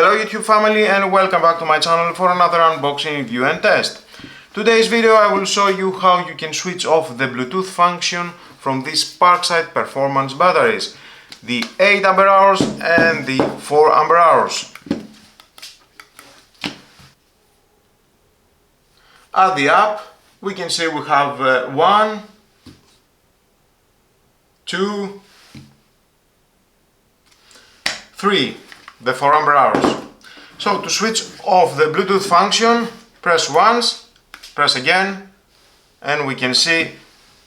Hello YouTube family and welcome back to my channel for another unboxing, review and test. Today's video I will show you how you can switch off the Bluetooth function from these Parkside performance batteries, the 8 ampere hours and the 4 ampere hours. At the app we can see we have 1, 2, 3, the 4 ampere hours. So to switch off the Bluetooth function, press once, press again, and we can see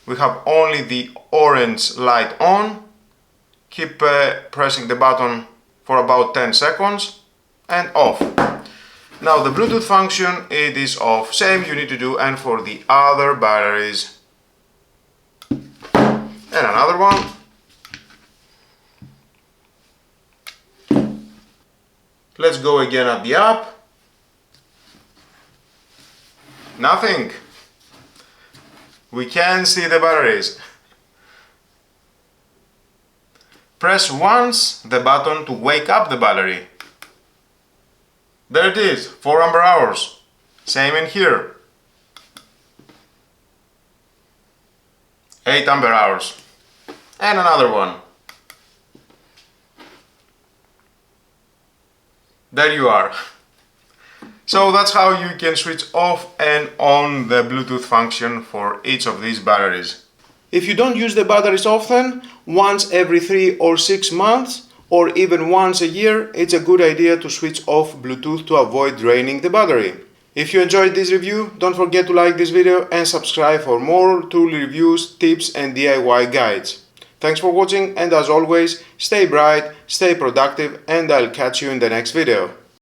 we have only the orange light on. Keep pressing the button for about 10 seconds and off. Now the Bluetooth function, it is off. Same you need to do and for the other batteries. And another one. Let's go again at the app. Nothing. We can see the batteries. Press once the button to wake up the battery. There it is, 4 ampere hours. Same in here. 8 ampere hours. And another one. There you are. So that's how you can switch off and on the Bluetooth function for each of these batteries. If you don't use the batteries often, once every 3 or 6 months, or even once a year, it's a good idea to switch off Bluetooth to avoid draining the battery. If you enjoyed this review, don't forget to like this video and subscribe for more tool reviews, tips and DIY guides. Thanks for watching and as always, stay bright, stay productive and I'll catch you in the next video.